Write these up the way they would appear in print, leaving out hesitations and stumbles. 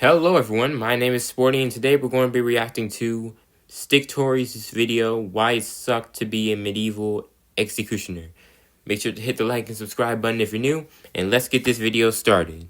Hello everyone, my name is Sporty and today we're going to be reacting to Sticktory's video, Why It Sucked to Be a Medieval Executioner. Make sure to hit the like and subscribe button if you're new, and let's get this video started.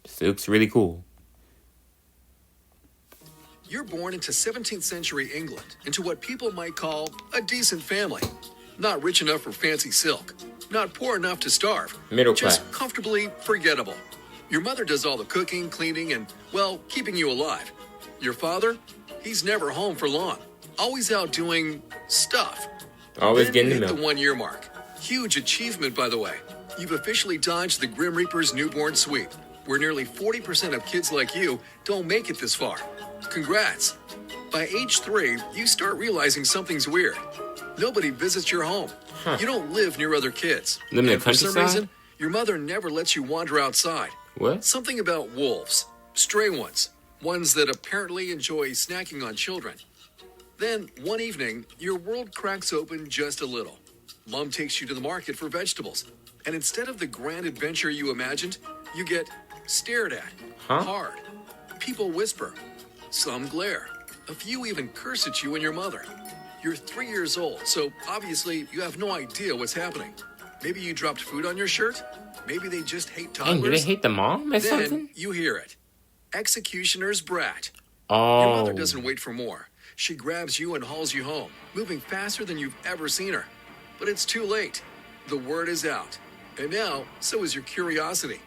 This looks really cool. You're born into 17th century England, into what people might call a decent family. Not rich enough for fancy silk, not poor enough to starve, Middle class. just comfortably forgettable. Your mother does all the cooking, cleaning, and, well, keeping you alive. Your father? He's never home for long. Always out doing stuff. Always Then getting you the hit milk. the 1 year mark. Huge achievement, by the way. You've officially dodged the Grim Reaper's newborn sweep, where nearly 40% of kids like you don't make it this far. Congrats. By age 3, you start realizing something's weird. Nobody visits your home. You don't live near other kids. Live in the And for some countryside? reason, your mother never lets you wander outside. What? Something about wolves. Stray ones. Ones that apparently enjoy snacking on children. Then, one evening, your world cracks open just a little. Mom takes you to the market for vegetables. And instead of the grand adventure you imagined, you get stared at. Hard. People whisper. Some glare. A few even curse at you and your mother. You're 3 years old, so obviously you have no idea what's happening. Maybe you dropped food on your shirt? Maybe they just hate Dang, toddlers? do they hate the mom or Then something? you hear it. Executioner's brat. Oh. Your mother doesn't wait for more. She grabs you and hauls you home, moving faster than you've ever seen her. But it's too late. The word is out. And now, so is your curiosity.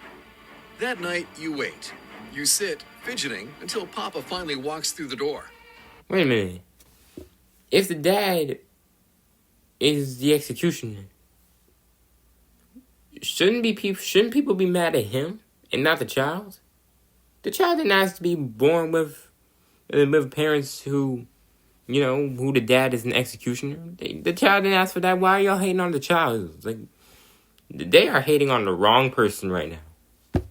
That night, you wait. You sit, fidgeting, until Papa finally walks through the door. Wait a minute. If the dad is the executioner, shouldn't people be mad at him and not the child? The child didn't ask to be born with parents who the dad is an executioner. The child didn't ask for that. Why are y'all hating on the child? Like, they are hating on the wrong person right now.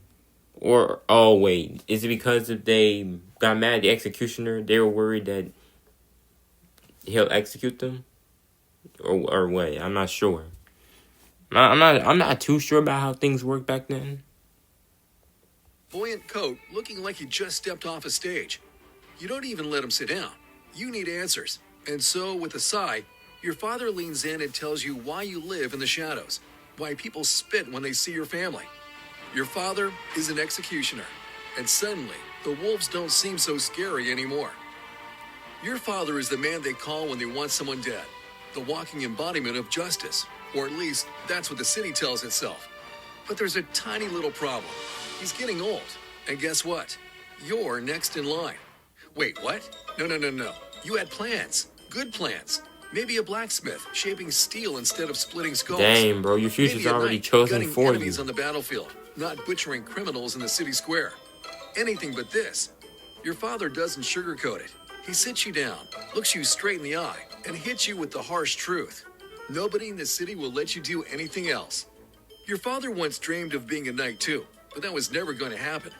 Or, oh wait, is it because if they got mad at the executioner, they were worried that he'll execute them? Or what? I'm not sure. I'm not too sure about how things worked back then. Buoyant coat, looking like he just stepped off a stage. You don't even let him sit down. You need answers. And so, with a sigh, your father leans in and tells you why you live in the shadows, why people spit when they see your family. Your father is an executioner, and suddenly, the wolves don't seem so scary anymore. Your father is the man they call when they want someone dead, the walking embodiment of justice, or at least that's what the city tells itself. But there's a tiny little problem. He's getting old, and guess what? You're next in line. Wait, what? No. You had plans, good plans. Maybe a blacksmith shaping steel instead of splitting skulls. Dang, bro, your future's Maybe at already night, chosen gunning for enemies you. on the battlefield, not butchering criminals in the city square. Anything but this. Your father doesn't sugarcoat it. He sits you down, looks you straight in the eye, and hits you with the harsh truth. Nobody in the city will let you do anything else. Your father once dreamed of being a knight too, but that was never going to happen.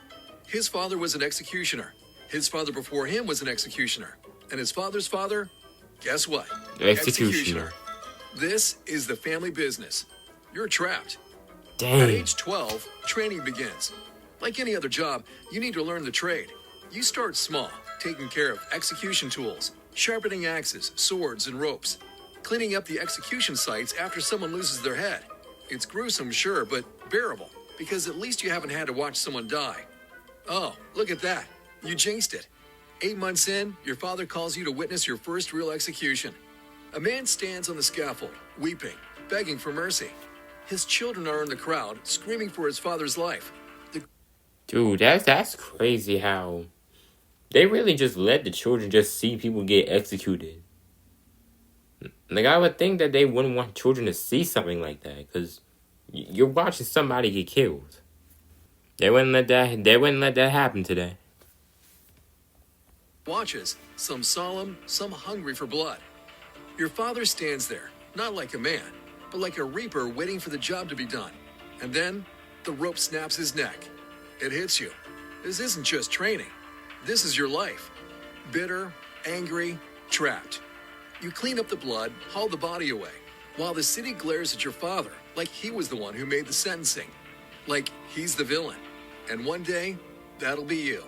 His father was an executioner. His father before him was an executioner. And his father's father, guess what? Executioner. This is the family business. You're trapped. At Dang. age 12, training begins. Like any other job, you need to learn the trade. You start small, taking care of execution tools, sharpening axes, swords, and ropes, cleaning up the execution sites after someone loses their head. It's gruesome, sure, but bearable, because at least you haven't had to watch someone die. Oh, look at that. You jinxed it. 8 months in, your father calls you to witness your first real execution. A man stands on the scaffold, weeping, begging for mercy. His children are in the crowd, screaming for his father's life. Dude, that's crazy how they really just let the children just see people get executed. Like, I would think that they wouldn't want children to see something like that, because you're watching somebody get killed. They wouldn't let that happen today. Watches, some solemn, some hungry for blood. Your father stands there, not like a man, but like a reaper waiting for the job to be done. And then, the rope snaps his neck. It hits you. This isn't just training. This is your life. Bitter, angry, trapped. You clean up the blood, haul the body away, while the city glares at your father like he was the one who made the sentencing. Like he's the villain. And one day, that'll be you.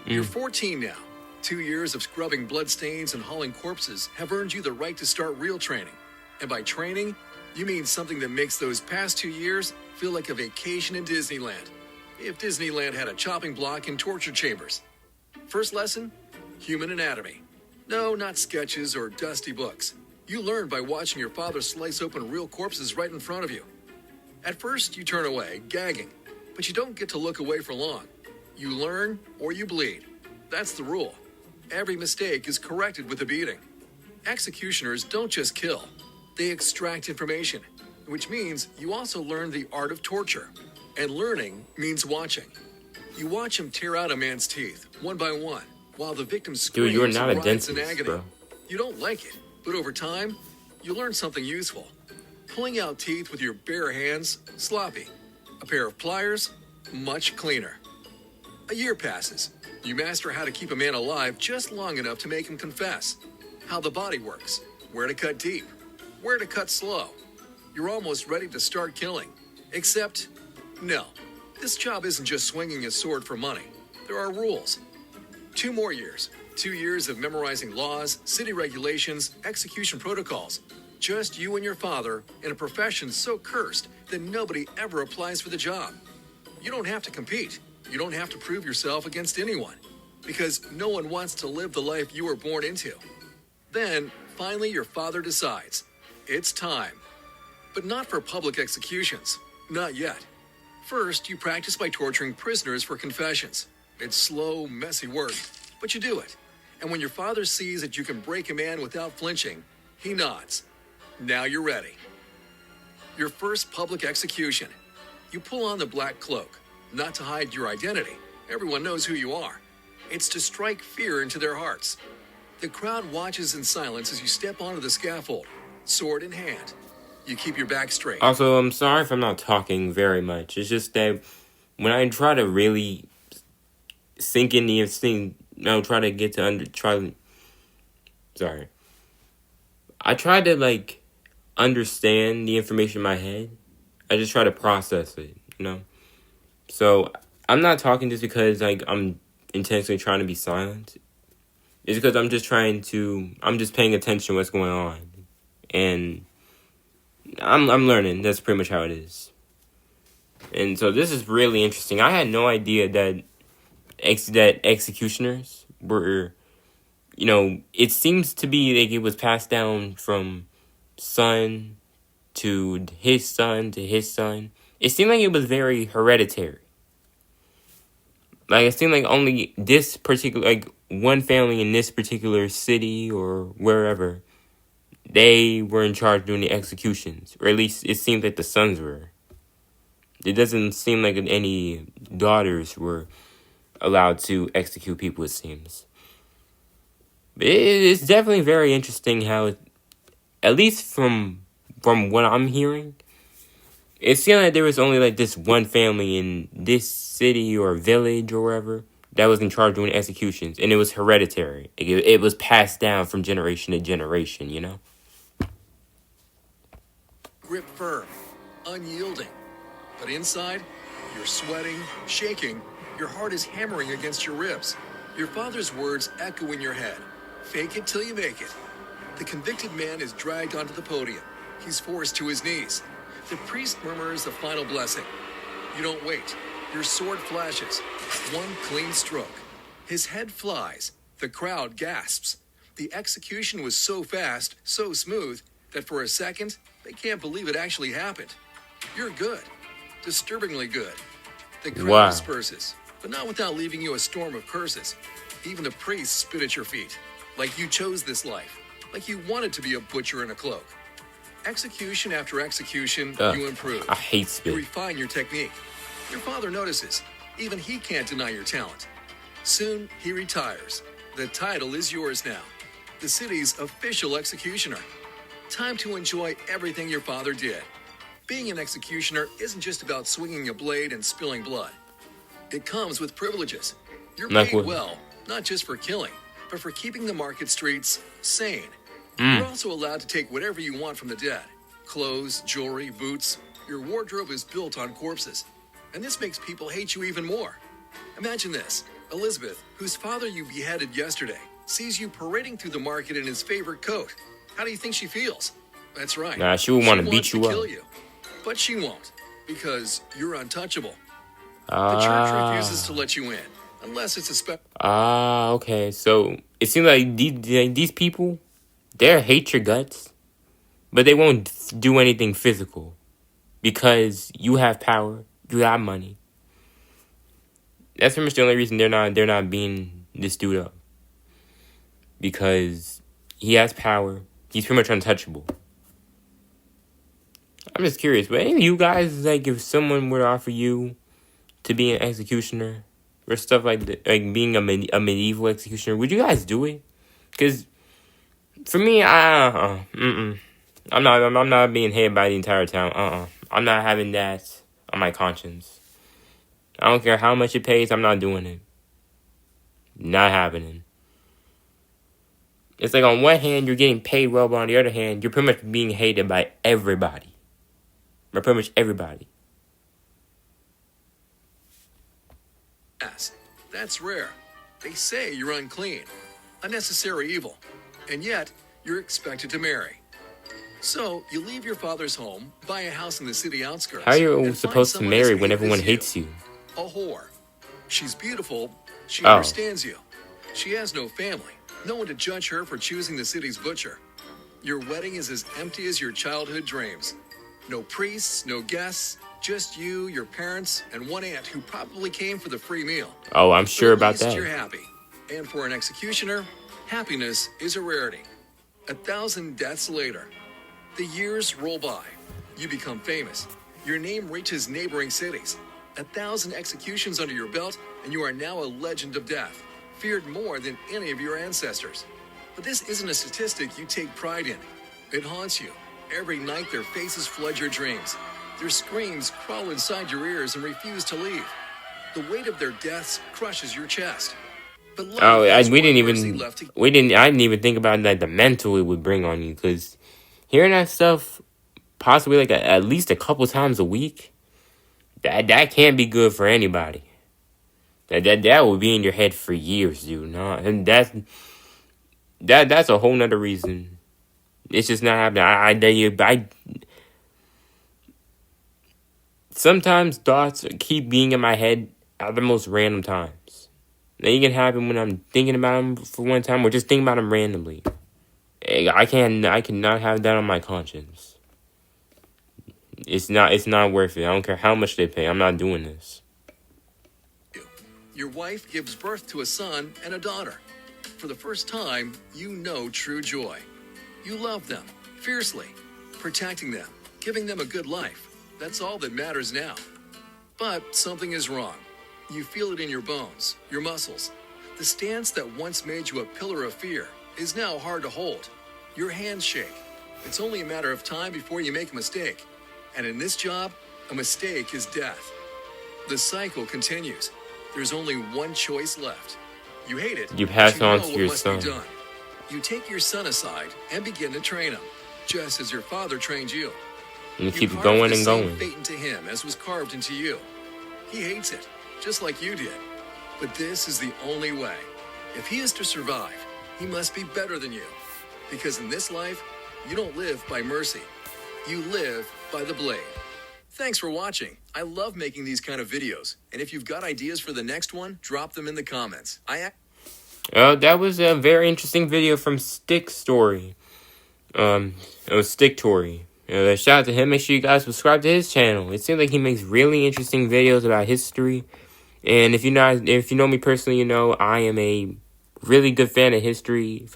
You're 14 now. 2 years of scrubbing bloodstains and hauling corpses have earned you the right to start real training. And by training, you mean something that makes those past 2 years feel like a vacation in Disneyland. If Disneyland had a chopping block and torture chambers. First lesson, human anatomy. No, not sketches or dusty books. You learn by watching your father slice open real corpses right in front of you. At first, you turn away, gagging, but you don't get to look away for long. You learn or you bleed. That's the rule. Every mistake is corrected with a beating. Executioners don't just kill, they extract information, which means you also learn the art of torture. And learning means watching. You watch him tear out a man's teeth, one by one, while the victim screams Dude, you're not a and writhes in dentist, agony. bro. You don't like it, but over time, you learn something useful. Pulling out teeth with your bare hands, sloppy. A pair of pliers, much cleaner. A year passes. You master how to keep a man alive just long enough to make him confess. How the body works, where to cut deep, where to cut slow. You're almost ready to start killing. Except, no. This job isn't just swinging a sword for money. There are rules. 2 more years. 2 years of memorizing laws, city regulations, execution protocols. Just you and your father in a profession so cursed that nobody ever applies for the job. You don't have to compete. You don't have to prove yourself against anyone. Because no one wants to live the life you were born into. Then, finally, your father decides. It's time. But not for public executions. Not yet. First, you practice by torturing prisoners for confessions. It's slow, messy work, but you do it. And when your father sees that you can break a man without flinching, he nods. Now you're ready. Your first public execution. You pull on the black cloak, not to hide your identity. Everyone knows who you are. It's to strike fear into their hearts. The crowd watches in silence as you step onto the scaffold, sword in hand. You keep your back straight. Also, I'm sorry if I'm not talking very much. It's just that when I try to really sink in the thing, try to get to sorry. I try to, like, understand the information in my head. I just try to process it, you know? So, I'm not talking just because, like, I'm intentionally trying to be silent. It's because I'm just paying attention to what's going on. And I'm learning. That's pretty much how it is. And so this is really interesting. I had no idea that executioners were, it seems to be like it was passed down from son to his son to his son. It seemed like it was very hereditary. Like, it seemed like only this particular, like, one family in this particular city or wherever, they were in charge doing the executions. Or at least it seemed like the sons were. It doesn't seem like any daughters were allowed to execute people, it seems. But it's definitely very interesting how, at least from what I'm hearing, it seemed like there was only, like, this one family in this city or village or wherever that was in charge of doing executions. And it was hereditary. It was passed down from generation to generation, you know? Grip firm, unyielding. But inside, you're sweating, shaking, your heart is hammering against your ribs. Your father's words echo in your head. Fake it till you make it. The convicted man is dragged onto the podium. He's forced to his knees. The priest murmurs the final blessing. You don't wait. Your sword flashes. One clean stroke. His head flies. The crowd gasps. The execution was so fast, so smooth, that for a second, they can't believe it actually happened. You're good. Disturbingly good. The crowd disperses, but not without leaving you a storm of curses. Even the priests spit at your feet. Like you chose this life. Like you wanted to be a butcher in a cloak. Execution after execution, you improve. I hate spit. You refine your technique. Your father notices. Even he can't deny your talent. Soon, he retires. The title is yours now. The city's official executioner. Time to enjoy everything your father did. Being an executioner isn't just about swinging a blade and spilling blood. It comes with privileges. You're paid well, not just for killing, but for keeping the market streets sane. You're also allowed to take whatever you want from the dead. Clothes, jewelry, boots. Your wardrobe is built on corpses. And this makes people hate you even more. Imagine this. Elizabeth, whose father you beheaded yesterday, sees you parading through the market in his favorite coat. How do you think she feels? That's right. Nah, she would want to beat wants to you up. kill you. But she won't, because you're untouchable. The church refuses to Ah. let you in, unless it's a special. Ah, okay. So it seems like these people, they hate your guts, but they won't do anything physical because you have power, you have money. That's pretty much the only reason they're not beating this dude up, because he has power. He's pretty much untouchable. I'm just curious, but any of you guys, like, if someone were to offer you to be an executioner or stuff like that, like being a medieval executioner, would you guys do it? Because for me, I'm not being hated by the entire town. I'm not having that on my conscience. I don't care how much it pays. I'm not doing it. Not happening. It's like on one hand you're getting paid well, but on the other hand you're pretty much being hated by everybody. By pretty much everybody. Yes, that's rare. They say you're unclean, unnecessary evil, and yet you're expected to marry. So you leave your father's home, buy a house in the city outskirts. How are you and find supposed to someone marry as when hated everyone as hates you? A whore. She's beautiful. She Oh. understands you. She has no family. No one to judge her for choosing the city's butcher. Your wedding is as empty as your childhood dreams. No priests, no guests, just you, your parents, and one aunt who probably came for the free meal. Oh, I'm sure But at about least that. you're happy. And for an executioner, happiness is a rarity. 1,000 deaths later, the years roll by. You become famous. Your name reaches neighboring cities. 1,000 executions under your belt, and you are now a legend of death, feared more than any of your ancestors. But this isn't a statistic you take pride in. It haunts you. Every night their faces flood your dreams. Their screams crawl inside your ears and refuse to leave. The weight of their deaths crushes your chest. But life Oh, has we one didn't mercy even left to I didn't even think about like the mental it would bring on you, because hearing that stuff possibly like at least a couple times a week, that can't be good for anybody. That will be in your head for years, dude. No, and that's a whole nother reason. It's just not happening. I sometimes thoughts keep being in my head at the most random times. They can happen when I'm thinking about them for one time, or just thinking about them randomly. I cannot have that on my conscience. It's not worth it. I don't care how much they pay. I'm not doing this. you. Your wife gives birth to a son and a daughter. For the first time, you know true joy. You love them fiercely, protecting them, giving them a good life. That's all that matters now. But something is wrong. You feel it in your bones, your muscles. The stance that once made you a pillar of fear is now hard to hold. Your hands shake. It's only a matter of time before you make a mistake. And in this job, a mistake is death. The cycle continues. There's only one choice left. You hate it. You pass but on know to what your must son. be done. You take your son aside and begin to train him, just as your father trained you. And it You keeps carve going the and same going. fate into him as was carved into you. He hates it, just like you did. But this is the only way. If he is to survive, he must be better than you. Because in this life, you don't live by mercy. You live by the blade. Thanks for watching. I love making these kind of videos. And if you've got ideas for the next one, drop them in the comments. That was a very interesting video from sticktory. It was sticktory. Shout out to him. Make sure you guys subscribe to his channel. It seems like he makes really interesting videos about history. And if you know me personally, you know I am a really good fan of history.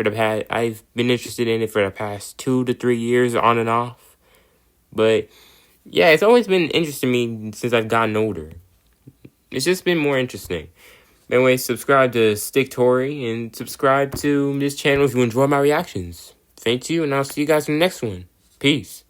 I've been interested in it for the past 2 to 3 years, on and off. But yeah, it's always been interesting to me since I've gotten older. It's just been more interesting. Anyway, subscribe to sticktory and subscribe to this channel if you enjoy my reactions. Thank you, and I'll see you guys in the next one. Peace.